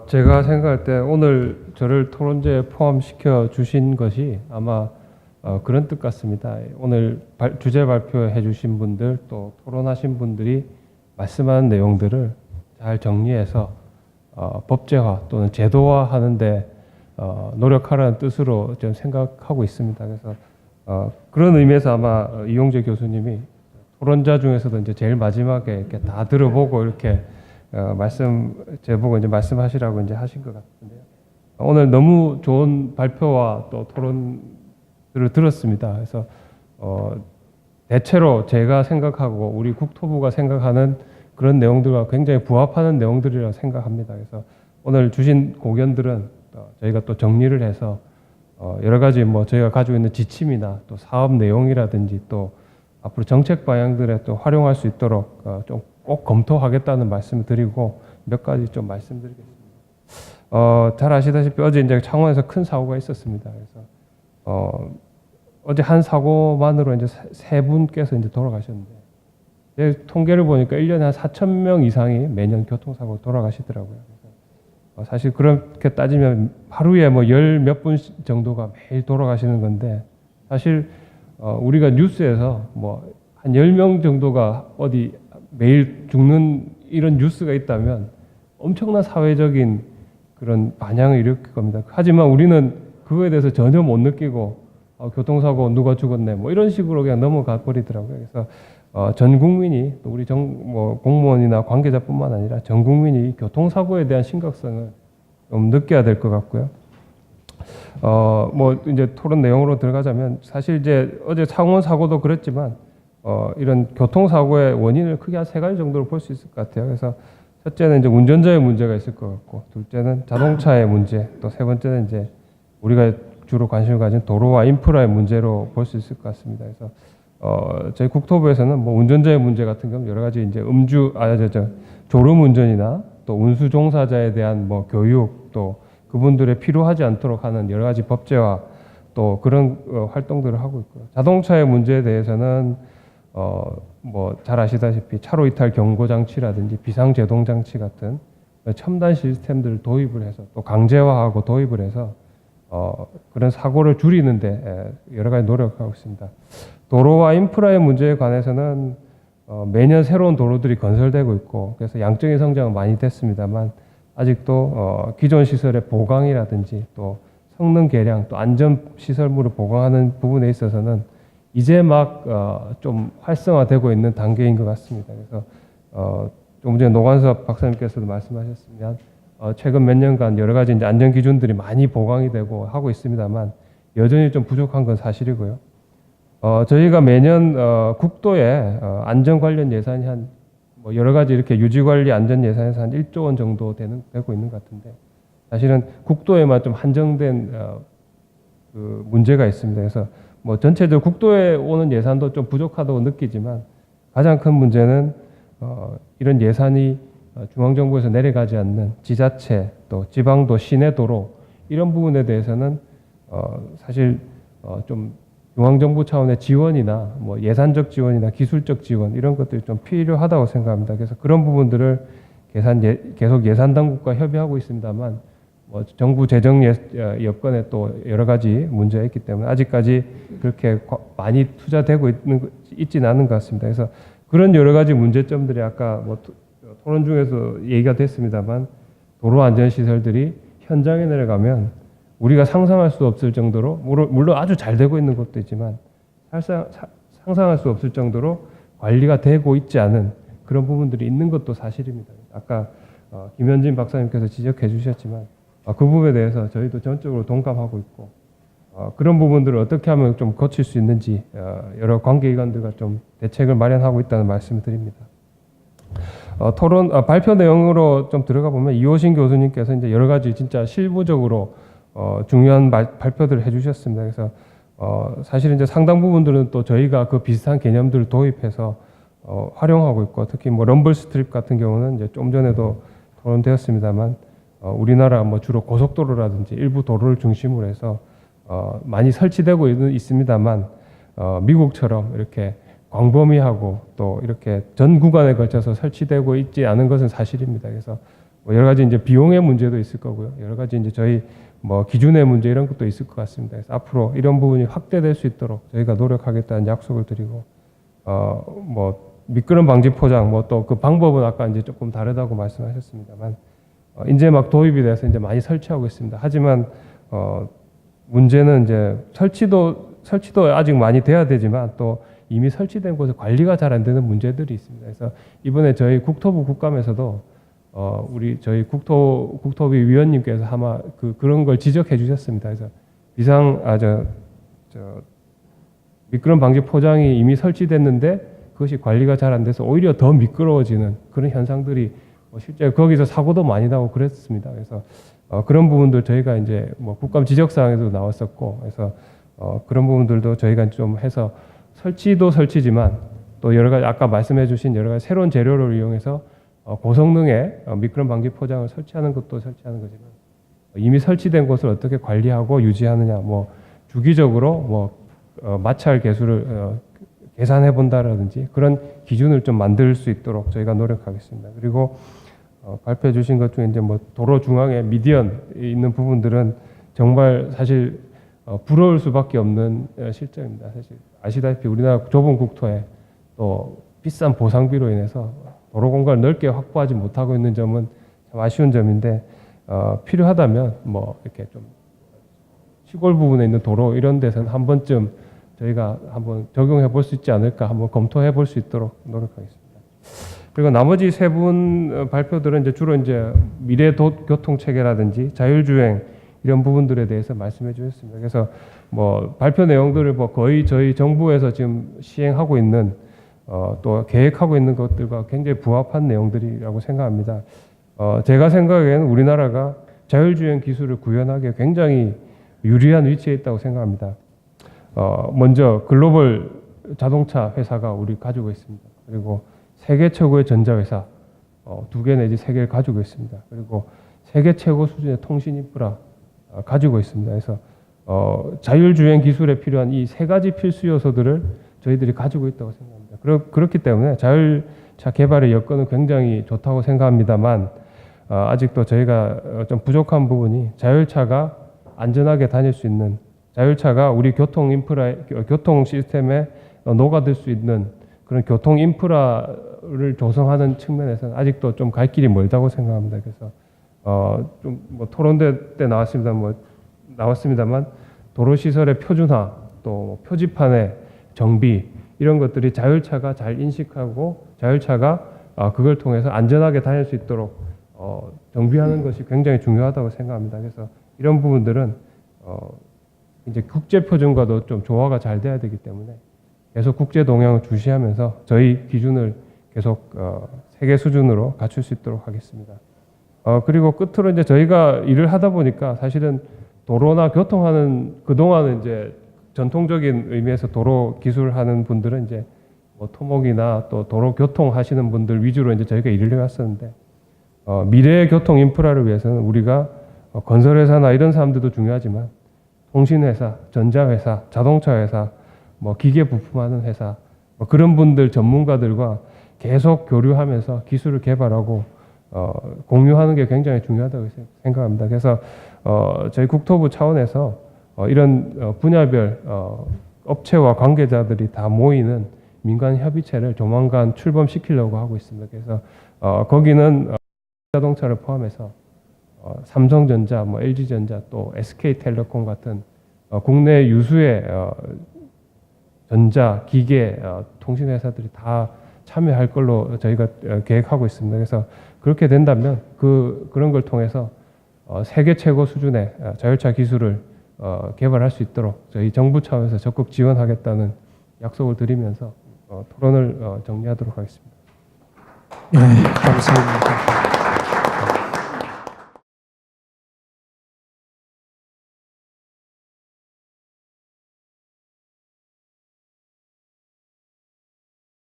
제가 생각할 때 오늘 저를 토론제에 포함시켜 주신 것이 아마 그런 뜻 같습니다. 오늘 주제 발표해 주신 분들 또 토론하신 분들이 말씀하는 내용들을 잘 정리해서 법제화 또는 제도화하는데 노력하라는 뜻으로 좀 생각하고 있습니다. 그래서 그런 의미에서 아마 이용재 교수님이 토론자 중에서도 이제 제일 마지막에 이렇게 다 들어보고 이렇게 제보고 이제 말씀하시라고 이제 하신 것 같은데요. 오늘 너무 좋은 발표와 또 토론들을 들었습니다. 그래서 대체로 제가 생각하고 우리 국토부가 생각하는 그런 내용들과 굉장히 부합하는 내용들이라고 생각합니다. 그래서 오늘 주신 고견들은 저희가 또 정리를 해서 여러 가지 뭐 저희가 가지고 있는 지침이나 또 사업 내용이라든지 또 앞으로 정책 방향들에 또 활용할 수 있도록 좀 꼭 검토하겠다는 말씀을 드리고 몇 가지 좀 말씀드리겠습니다. 잘 아시다시피 어제 이제 창원에서 큰 사고가 있었습니다. 그래서 어제 한 사고만으로 이제 세 분께서 이제 돌아가셨는데 통계를 보니까 1년에 한 4,000명 이상이 매년 교통사고로 돌아가시더라고요. 그래서 사실 그렇게 따지면 하루에 뭐 열 몇 분 정도가 매일 돌아가시는 건데 사실 우리가 뉴스에서 뭐 한 10명 정도가 어디 매일 죽는 이런 뉴스가 있다면 엄청난 사회적인 그런 반향을 일으킬 겁니다. 하지만 우리는 그거에 대해서 전혀 못 느끼고 교통사고 누가 죽었네 뭐 이런 식으로 그냥 넘어가 버리더라고요. 그래서 전 국민이 또 우리 뭐 공무원이나 관계자뿐만 아니라 전 국민이 교통사고에 대한 심각성을 좀 느껴야 될 것 같고요. 뭐 이제 토론 내용으로 들어가자면 사실 이제 어제 창원 사고도 그랬지만 이런 교통사고의 원인을 크게 한 세 가지 정도로 볼 수 있을 것 같아요. 그래서 첫째는 이제 운전자의 문제가 있을 것 같고, 둘째는 자동차의 문제, 또 세 번째는 이제 우리가 주로 관심을 가진 도로와 인프라의 문제로 볼 수 있을 것 같습니다. 그래서 저희 국토부에서는 뭐 운전자의 문제 같은 경우 여러 가지 이제 졸음 운전이나 또 운수 종사자에 대한 뭐 교육 또 그분들의 필요하지 않도록 하는 여러 가지 법제화 또 그런 활동들을 하고 있고요. 자동차의 문제에 대해서는 뭐 잘 아시다시피 차로 이탈 경고 장치라든지 비상 제동 장치 같은 첨단 시스템들을 도입을 해서 또 강제화하고 도입을 해서 그런 사고를 줄이는데 여러 가지 노력하고 있습니다. 도로와 인프라의 문제에 관해서는 매년 새로운 도로들이 건설되고 있고 그래서 양적인 성장은 많이 됐습니다만 아직도 기존 시설의 보강이라든지 또 성능 개량 또 안전 시설물을 보강하는 부분에 있어서는 이제 막 좀 활성화되고 있는 단계인 것 같습니다. 그래서 조금 전에 노관섭 박사님께서도 말씀하셨으면 최근 몇 년간 여러 가지 이제 안전 기준들이 많이 보강이 되고 하고 있습니다만 여전히 좀 부족한 건 사실이고요. 저희가 매년 국도에 안전 관련 예산이 한 뭐 여러 가지 이렇게 유지 관리 안전 예산에서 한 1조 원 정도 되고 있는 것 같은데 사실은 국도에만 좀 한정된 그 문제가 있습니다. 그래서 뭐 전체적으로 국도에 오는 예산도 좀 부족하다고 느끼지만 가장 큰 문제는 이런 예산이 중앙정부에서 내려가지 않는 지자체 또 지방도 시내도로 이런 부분에 대해서는 사실 좀 중앙정부 차원의 지원이나 뭐 예산적 지원이나 기술적 지원 이런 것들이 좀 필요하다고 생각합니다. 그래서 그런 부분들을 계속 예산 당국과 협의하고 있습니다만 뭐 정부 재정 여건에 또 여러 가지 문제가 있기 때문에 아직까지 그렇게 많이 투자되고 있지는 않은 것 같습니다. 그래서 그런 여러 가지 문제점들이 아까 뭐 토론 중에서 얘기가 됐습니다만 도로 안전 시설들이 현장에 내려가면 우리가 상상할 수 없을 정도로 물론 아주 잘 되고 있는 것도 있지만 상상할 수 없을 정도로 관리가 되고 있지 않은 그런 부분들이 있는 것도 사실입니다. 아까 김현진 박사님께서 지적해 주셨지만 그 부분에 대해서 저희도 전적으로 동감하고 있고 그런 부분들을 어떻게 하면 좀 고칠 수 있는지 여러 관계기관들과 좀 대책을 마련하고 있다는 말씀을 드립니다. 토론 발표 내용으로 좀 들어가 보면 이호신 교수님께서 이제 여러 가지 진짜 실무적으로 중요한 발표들을 해주셨습니다. 그래서 사실 이제 상당 부분들은 또 저희가 그 비슷한 개념들을 도입해서 활용하고 있고 특히 뭐 럼블 스트립 같은 경우는 이제 좀 전에도 토론되었습니다만 우리나라 뭐 주로 고속도로라든지 일부 도로를 중심으로 해서 많이 설치되고 있습니다만 미국처럼 이렇게 광범위하고 또 이렇게 전 구간에 걸쳐서 설치되고 있지 않은 것은 사실입니다. 그래서 뭐 여러 가지 이제 비용의 문제도 있을 거고요. 여러 가지 이제 저희 뭐 기준의 문제 이런 것도 있을 것 같습니다. 그래서 앞으로 이런 부분이 확대될 수 있도록 저희가 노력하겠다는 약속을 드리고 뭐 미끄럼 방지 포장 뭐 또 그 방법은 아까 이제 조금 다르다고 말씀하셨습니다만 이제 막 도입이 돼서 이제 많이 설치하고 있습니다. 하지만 문제는 이제 설치도 아직 많이 돼야 되지만 또 이미 설치된 곳에 관리가 잘 안 되는 문제들이 있습니다. 그래서 이번에 저희 국토부 국감에서도 우리 저희 국토비 위원님께서 아마 그런 걸 지적해 주셨습니다. 그래서 미끄럼 방지 포장이 이미 설치됐는데 그것이 관리가 잘 안 돼서 오히려 더 미끄러워지는 그런 현상들이 실제 거기서 사고도 많이 나고 그랬습니다. 그래서 그런 부분들 저희가 이제 뭐 국감 지적 사항에도 나왔었고, 그래서 그런 부분들도 저희가 좀 해서 설치도 설치지만 또 여러 가지 아까 말씀해주신 여러 가지 새로운 재료를 이용해서 고성능의 미끄럼 방지 포장을 설치하는 것도 설치하는 거지만 이미 설치된 곳을 어떻게 관리하고 유지하느냐, 뭐 주기적으로 뭐 마찰 개수를 계산해 본다라든지 그런 기준을 좀 만들 수 있도록 저희가 노력하겠습니다. 그리고 발표해 주신 것 중에 이제 뭐 도로 중앙에 미디언 있는 부분들은 정말 사실 부러울 수밖에 없는 실정입니다. 사실 아시다시피 우리나라 좁은 국토에 또 비싼 보상비로 인해서 도로 공간을 넓게 확보하지 못하고 있는 점은 참 아쉬운 점인데 필요하다면 뭐 이렇게 좀 시골 부분에 있는 도로 이런 데서는 한 번쯤 저희가 한번 적용해 볼 수 있지 않을까 한번 검토해 볼 수 있도록 노력하겠습니다. 그리고 나머지 세 분 발표들은 이제 주로 이제 미래 교통 체계라든지 자율주행 이런 부분들에 대해서 말씀해 주셨습니다. 그래서 뭐 발표 내용들을 뭐 거의 저희 정부에서 지금 시행하고 있는 또 계획하고 있는 것들과 굉장히 부합한 내용들이라고 생각합니다. 제가 생각에는 우리나라가 자율주행 기술을 구현하기에 굉장히 유리한 위치에 있다고 생각합니다. 먼저 글로벌 자동차 회사가 우리 가지고 있습니다. 그리고 세계 최고의 전자회사 2개 내지 3개를 가지고 있습니다. 그리고 세계 최고 수준의 통신 인프라 가지고 있습니다. 그래서 자율주행 기술에 필요한 이 3가지 필수 요소들을 저희들이 가지고 있다고 생각합니다. 그렇기 때문에 자율차 개발의 여건은 굉장히 좋다고 생각합니다만 아직도 저희가 좀 부족한 부분이 자율차가 안전하게 다닐 수 있는, 자율차가 우리 교통 시스템에 녹아들 수 있는 그런 교통 인프라를 조성하는 측면에서는 아직도 좀 갈 길이 멀다고 생각합니다. 그래서 좀 뭐 토론대 때 나왔습니다만 도로 시설의 표준화, 또 표지판의 정비 이런 것들이 자율차가 잘 인식하고 자율차가 그걸 통해서 안전하게 다닐 수 있도록 정비하는 것이 굉장히 중요하다고 생각합니다. 그래서 이런 부분들은 이제 국제 표준과도 좀 조화가 잘 돼야 되기 때문에 계속 국제 동향을 주시하면서 저희 기준을 계속 세계 수준으로 갖출 수 있도록 하겠습니다. 그리고 끝으로 이제 저희가 일을 하다 보니까 사실은 도로나 교통하는 그동안은 이제 전통적인 의미에서 도로 기술하는 분들은 이제 뭐 토목이나 또 도로 교통 하시는 분들 위주로 이제 저희가 일을 해왔었는데 미래의 교통 인프라를 위해서는 우리가 건설회사나 이런 사람들도 중요하지만 통신회사, 전자회사, 자동차회사, 뭐 기계 부품하는 회사, 뭐 그런 분들 전문가들과 계속 교류하면서 기술을 개발하고 공유하는 게 굉장히 중요하다고 생각합니다. 그래서 저희 국토부 차원에서 이런 분야별 업체와 관계자들이 다 모이는 민간 협의체를 조만간 출범시키려고 하고 있습니다. 그래서 거기는 자동차를 포함해서 삼성전자, 뭐 LG전자, 또 SK텔레콤 같은 국내 유수의 전자, 기계, 통신 회사들이 다 참여할 걸로 저희가 계획하고 있습니다. 그래서 그렇게 된다면 그런 걸 통해서 세계 최고 수준의 자율차 기술을 개발할 수 있도록 저희 정부 차원에서 적극 지원하겠다는 약속을 드리면서 토론을 정리하도록 하겠습니다. 네, 감사합니다.